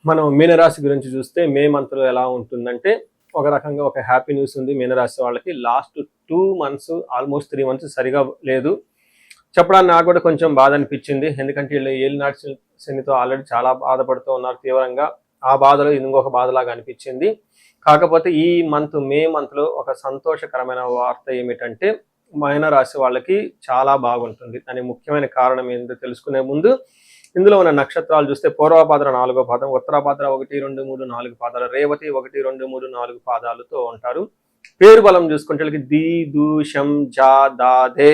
మనం మీనరాశి గురించి చూస్తే మే మంత్లో ఎలా ఉంటుందంటే ఒక రకంగా ఒక హ్యాపీ న్యూస్ ఉంది. మీనరాశి వాళ్ళకి లాస్ట్ 2 మంత్స్ ఆల్మోస్ట్ 3 మంత్స్ సరిగా లేదు. చెప్పడానికి నాకు కూడా కొంచెం బాధ అనిపించింది. ఎందుకంటే వీళ్ళు ఏలినాటి శనితో ఆల్రెడీ చాలా బాధపడుతూ ఉన్నారు తీవ్రంగా. ఆ బాధలో ఇంకొక బాధలాగా అనిపించింది. కాకపోతే ఈ మే మంత్లో ఒక సంతోషకరమైన వార్త ఏమిటంటే మీనరాశి వాళ్ళకి చాలా బాగుంటుంది. దానికి ముఖ్యమైన కారణం ఏంటో తెలుసుకునే ముందు ఇందులో ఉన్న నక్షత్రాలు చూస్తే పూర్వభాద్ర 4వ పాదం, ఉత్తరాభాద్ర 1, 2, 3, 4 పాదాలు, రేవతి 1, 2, 3, 4 పాదాలతో ఉంటారు. పేరు బలం చూసుకుంటే ది, దు, షం, జా, దా, దే,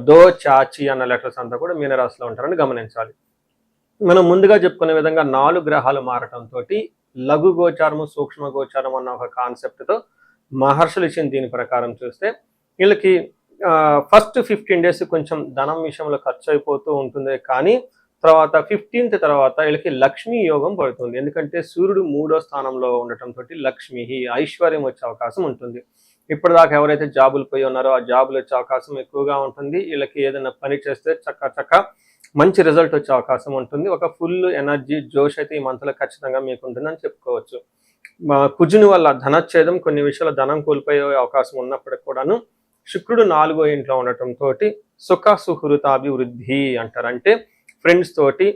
దో, చాచి అన్న లెటర్స్ అంతా కూడా మీనరాశిలో ఉంటారని గమనించాలి. మనం ముందుగా చెప్పుకునే విధంగా 4 గ్రహాలు మారటంతో లఘు గోచారము, సూక్ష్మ గోచారం అన్న ఒక కాన్సెప్ట్తో మహర్షులు ఇచ్చిన దీని ప్రకారం చూస్తే వీళ్ళకి ఫస్ట్ 15 days కొంచెం ధనం విషయంలో ఖర్చు అయిపోతూ ఉంటుంది. కానీ తర్వాత 15th తర్వాత వీళ్ళకి లక్ష్మీ యోగం పడుతుంది. ఎందుకంటే సూర్యుడు 3వ స్థానంలో ఉండటంతో లక్ష్మి ఐశ్వర్యం వచ్చే అవకాశం ఉంటుంది. ఇప్పటిదాకా ఎవరైతే జాబులు పోయి ఉన్నారో ఆ జాబులు వచ్చే అవకాశం ఎక్కువగా ఉంటుంది. వీళ్ళకి ఏదైనా పని చేస్తే చక్క మంచి రిజల్ట్ వచ్చే అవకాశం ఉంటుంది. ఒక ఫుల్ ఎనర్జీ జోష్ అయితే ఈ మంత్లో ఖచ్చితంగా మీకు ఉంటుందని చెప్పుకోవచ్చు. కుజుని వల్ల ధనచ్ఛేదం, కొన్ని విషయాల ధనం కోల్పోయే అవకాశం ఉన్నప్పటికి కూడాను శుక్రుడు 4వ ఇంట్లో ఉండటంతో సుఖ సుహృతాభివృద్ధి అంటారు. అంటే ఫ్రెండ్స్ తోటి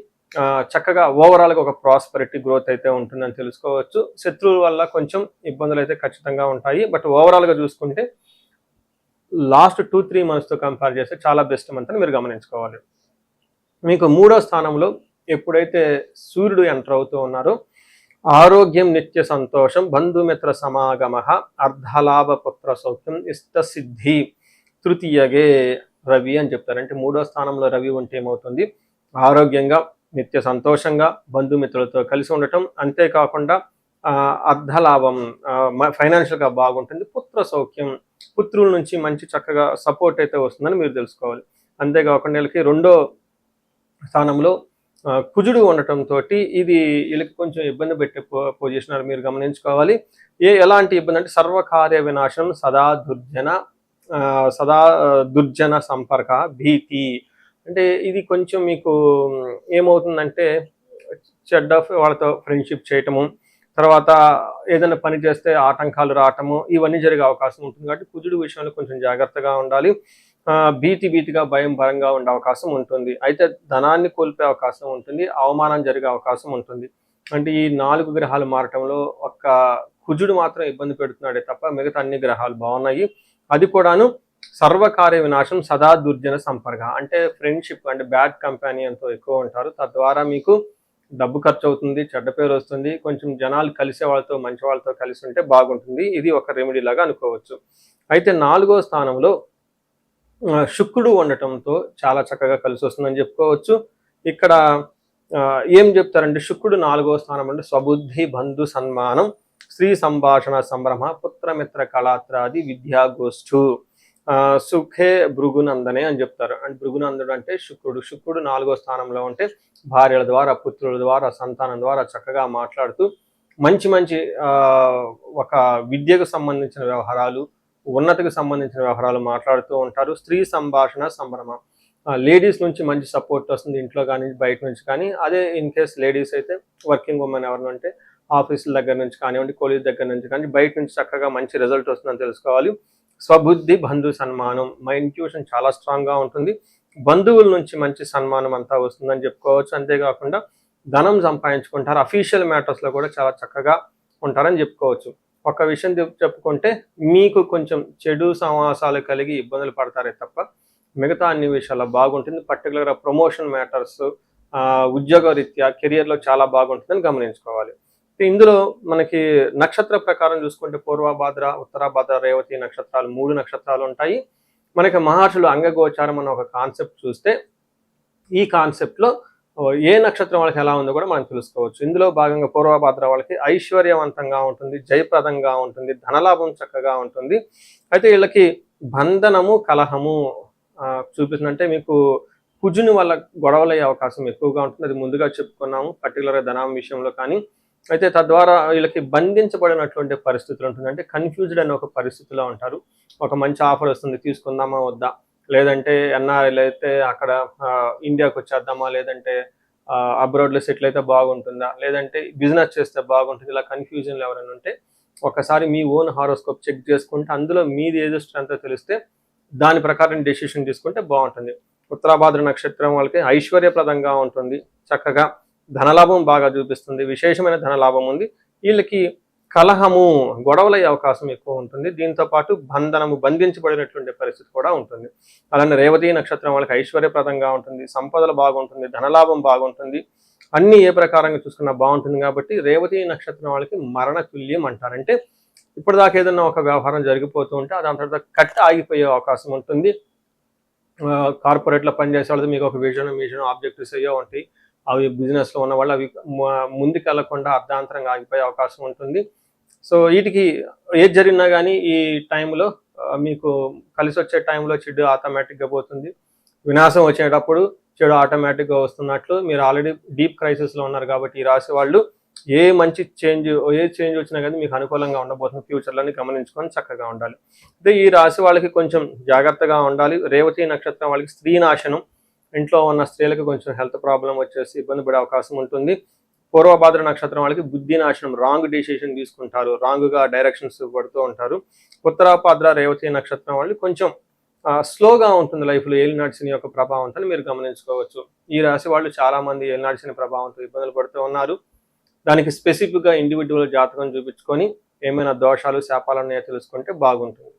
చక్కగా ఓవరాల్గా ఒక ప్రాస్పరిటీ గ్రోత్ అయితే ఉంటుందని తెలుసుకోవచ్చు. శత్రువుల వల్ల కొంచెం ఇబ్బందులు అయితే ఖచ్చితంగా ఉంటాయి. బట్ ఓవరాల్గా చూసుకుంటే లాస్ట్ 2-3 monthsతో కంపేర్ చేస్తే చాలా బెస్ట్ మంత్ అని మీరు గమనించుకోవాలి. మీకు 3వ స్థానంలో ఎప్పుడైతే సూర్యుడు ఎంటర్ అవుతూ ఉన్నారో ఆరోగ్యం, నిత్య సంతోషం, బంధుమిత్ర సమాగమ, అర్ధలాభ పుత్ర సౌఖ్యం, ఇష్టసిద్ధి, తృతీయగే రవి అని చెప్తారు. అంటే 3వ స్థానంలో రవి ఉంటే ఏమవుతుంది, ఆరోగ్యంగా, నిత్య సంతోషంగా, బంధుమిత్రులతో కలిసి ఉండటం, అంతేకాకుండా అర్ధలాభం, ఫైనాన్షియల్గా బాగుంటుంది, పుత్ర సౌఖ్యం, పుత్రుల నుంచి మంచి చక్కగా సపోర్ట్ అయితే వస్తుందని మీరు తెలుసుకోవాలి. అంతేకాకుండా వీళ్ళకి 2వ స్థానంలో కుజుడు ఉండటంతో ఇది వీళ్ళకి కొంచెం ఇబ్బంది పెట్టే పొజిషన్ మీరు గమనించుకోవాలి. ఎలాంటి ఇబ్బంది అంటే సర్వకార్య వినాశనం, సదా దుర్జన సంపర్క, భీతి. అంటే ఇది కొంచెం మీకు ఏమవుతుందంటే చెడ్డ వాళ్ళతో ఫ్రెండ్షిప్ చేయటము, తర్వాత ఏదైనా పని చేస్తే ఆటంకాలు రావటము, ఇవన్నీ జరిగే అవకాశం ఉంటుంది. కాబట్టి కుజుడు విషయంలో కొంచెం జాగ్రత్తగా ఉండాలి. భీతిగా భయంగా ఉండే అవకాశం ఉంటుంది. అయితే ధనాన్ని కోల్పోయే అవకాశం ఉంటుంది, అవమానం జరిగే అవకాశం ఉంటుంది. అంటే ఈ 4 గ్రహాలు మారటంలో ఒక్క కుజుడు మాత్రం ఇబ్బంది పెడుతున్నాడే తప్ప మిగతా అన్ని గ్రహాలు బాగున్నాయి. అది కూడాను సర్వకార్య వినాశం, సదా దుర్జన సంపర్క. అంటే ఫ్రెండ్షిప్ అంటే బ్యాడ్ కంపానియన్తో ఎక్కువ ఉంటారు. తద్వారా మీకు డబ్బు ఖర్చు అవుతుంది, చెడ్డ పేరు వస్తుంది. కొంచెం జనాలు కలిసే వాళ్ళతో, మంచి వాళ్ళతో కలిసి ఉంటే బాగుంటుంది. ఇది ఒక రెమెడీ లాగా అనుకోవచ్చు. అయితే 4వ స్థానంలో శుక్రుడు ఉండటంతో చాలా చక్కగా కలిసి వస్తుందని చెప్పుకోవచ్చు. ఇక్కడ ఏం చెప్తారంటే శుక్రుడు 4వ స్థానం అంటే స్వబుద్ధి, బంధు సన్మానం, స్త్రీ సంభాషణ సంభ్రమ, పుత్రమిత్ర కళాత్రాది విద్యాగోష్ఠు, సుఖే భృగునందనే అని చెప్తారు. అంటే భృగునందుడు అంటే శుక్రుడు 4వ స్థానంలో ఉంటే భార్యల ద్వారా, పుత్రుల ద్వారా, సంతానం ద్వారా చక్కగా మాట్లాడుతూ మంచి ఒక విద్యకు సంబంధించిన వ్యవహారాలు, ఉన్నతికి సంబంధించిన వ్యవహారాలు మాట్లాడుతూ ఉంటారు. స్త్రీ సంభాషణ సంభ్రమ, లేడీస్ నుంచి మంచి సపోర్ట్ వస్తుంది, ఇంట్లో కానీ బయట నుంచి కానీ. అదే ఇన్ కేస్ లేడీస్ అయితే వర్కింగ్ ఉమెన్ ఎవరైనా ఉంటే ఆఫీసుల దగ్గర నుంచి కానివ్వండి, కాలేజ్ దగ్గర నుంచి కానీ బయట నుంచి చక్కగా మంచి రిజల్ట్ వస్తుందని తెలుసుకోవాలి. స్వబుద్ధి, బంధు సన్మానం, మా ఇంట్యూషన్ చాలా స్ట్రాంగ్గా ఉంటుంది. బంధువుల నుంచి మంచి సన్మానం అంతా వస్తుందని చెప్పుకోవచ్చు. అంతేకాకుండా ధనం సంపాదించుకుంటారు. అఫీషియల్ మ్యాటర్స్లో కూడా చాలా చక్కగా ఉంటారని చెప్పుకోవచ్చు. ఒక విషయం చెప్పుకుంటే మీకు కొంచెం చెడు సమాసాలు కలిగి ఇబ్బందులు పడతారే తప్ప మిగతా అన్ని విషయాల్లో బాగుంటుంది. పర్టికులర్గా ప్రమోషన్ మ్యాటర్స్, ఉద్యోగ రీత్యా కెరియర్లో చాలా బాగుంటుందని గమనించుకోవాలి. ఇందులో మనకి నక్షత్ర ప్రకారం చూసుకుంటే పూర్వభాద్ర, ఉత్తరాభాద్ర, రేవతి నక్షత్రాలు 3 నక్షత్రాలు ఉంటాయి. మనకి మహర్షులు అంగగోచారం అన్న ఒక కాన్సెప్ట్ చూస్తే ఈ కాన్సెప్ట్లో ఏ నక్షత్రం వాళ్ళకి ఎలా ఉందో కూడా మనం తెలుసుకోవచ్చు. ఇందులో భాగంగా పూర్వభాద్ర వాళ్ళకి ఐశ్వర్యవంతంగా ఉంటుంది, జయప్రదంగా ఉంటుంది, ధనలాభం చక్కగా ఉంటుంది. అయితే వీళ్ళకి బంధనము, కలహము చూపిస్తుందంటే మీకు కుజుని వల్ల గొడవలయ్యే అవకాశం ఎక్కువగా ఉంటుంది. అది ముందుగా చెప్పుకున్నాము, పర్టికులర్గా ధనం విషయంలో కానీ. అయితే తద్వారా వీళ్ళకి బంధించబడినటువంటి పరిస్థితులు ఉంటుంది. అంటే కన్ఫ్యూజ్డ్ అనే ఒక పరిస్థితిలో ఉంటారు. ఒక మంచి ఆఫర్ వస్తుంది, తీసుకుందామా వద్దా, లేదంటే ఎన్ఆర్ఐలు అయితే అక్కడ ఇండియాకి వచ్చేద్దామా, లేదంటే అబ్రాడ్లో సెటిల్ అయితే బాగుంటుందా, లేదంటే బిజినెస్ చేస్తే బాగుంటుంది, ఇలా కన్ఫ్యూజన్లు ఎవరైనా ఉంటే ఒకసారి మీ ఓన్ హారోస్కోప్ చెక్ చేసుకుంటే అందులో మీది ఏదో స్ట్రెంత్ తెలిస్తే దాని ప్రకారం డెసిషన్ తీసుకుంటే బాగుంటుంది. ఉత్తరాభాద్ర నక్షత్రం వాళ్ళకి ఐశ్వర్యప్రదంగా ఉంటుంది, చక్కగా ధనలాభం బాగా చూపిస్తుంది, విశేషమైన ధనలాభం ఉంది. వీళ్ళకి కలహము, గొడవలయ్యే అవకాశం ఎక్కువ ఉంటుంది. దీంతో పాటు బంధించబడినటువంటి పరిస్థితి కూడా ఉంటుంది. అలానే రేవతి నక్షత్రం వాళ్ళకి ఐశ్వర్యప్రదంగా ఉంటుంది, సంపదలు బాగుంటుంది, ధనలాభం బాగుంటుంది, అన్ని ఏ ప్రకారంగా చూసుకున్నా బాగుంటుంది. కాబట్టి రేవతి నక్షత్రం వాళ్ళకి మరణ తుల్యం అంటారు. అంటే ఇప్పటిదాకా ఏదన్నా ఒక వ్యవహారం జరిగిపోతూ ఉంటే దాని తర్వాత కట్ ఆగిపోయే అవకాశం ఉంటుంది. కార్పొరేట్లో పనిచేసే వాళ్ళతో మీకు ఒక మిషన్ ఆబ్జెక్టివ్స్ అయ్యో ఉంటాయి, అవి బిజినెస్లో ఉన్న వాళ్ళు అవి ముందుకు వెళ్లకుండా అర్ధాంతరంగా ఆగిపోయే అవకాశం ఉంటుంది. సో వీటికి ఏది జరిగినా కానీ ఈ టైంలో మీకు కలిసి వచ్చే టైంలో చెడు ఆటోమేటిక్గా పోతుంది, వినాశం వచ్చేటప్పుడు చెడు ఆటోమేటిక్గా వస్తున్నట్లు మీరు ఆల్రెడీ డీప్ క్రైసిస్లో ఉన్నారు. కాబట్టి ఈ రాశి వాళ్ళు ఏ చేంజ్ వచ్చినా కానీ మీకు అనుకూలంగా ఉండబోతుంది ఫ్యూచర్లోని గమనించుకొని చక్కగా ఉండాలి. అయితే ఈ రాశి వాళ్ళకి కొంచెం జాగ్రత్తగా ఉండాలి. రేవతి నక్షత్రం వాళ్ళకి స్త్రీ నాశనం, ఇంట్లో ఉన్న స్త్రీలకు కొంచెం హెల్త్ ప్రాబ్లం వచ్చేసి ఇబ్బంది పడే అవకాశం ఉంటుంది. పూర్వభాద్ర నక్షత్రం వాళ్ళకి బుద్ధి నాశనం, రాంగ్ డిసిషన్ తీసుకుంటారు, రాంగ్గా డైరెక్షన్స్ పడుతూ ఉంటారు. ఉత్తరాభాద్ర రేవతి నక్షత్రం వాళ్ళు కొంచెం స్లోగా ఉంటుంది లైఫ్లో ఏలినాటి శని యొక్క ప్రభావంతో మీరు గమనించుకోవచ్చు. ఈ రాశి వాళ్ళు చాలామంది ఏలినాటి శని ప్రభావంతో ఇబ్బందులు పడుతూ ఉన్నారు. దానికి స్పెసిఫిక్గా ఇండివిజువల్ జాతకం చూపించుకొని ఏమైనా దోషాలు శాపాలు ఉన్నాయో తెలుసుకుంటే బాగుంటుంది.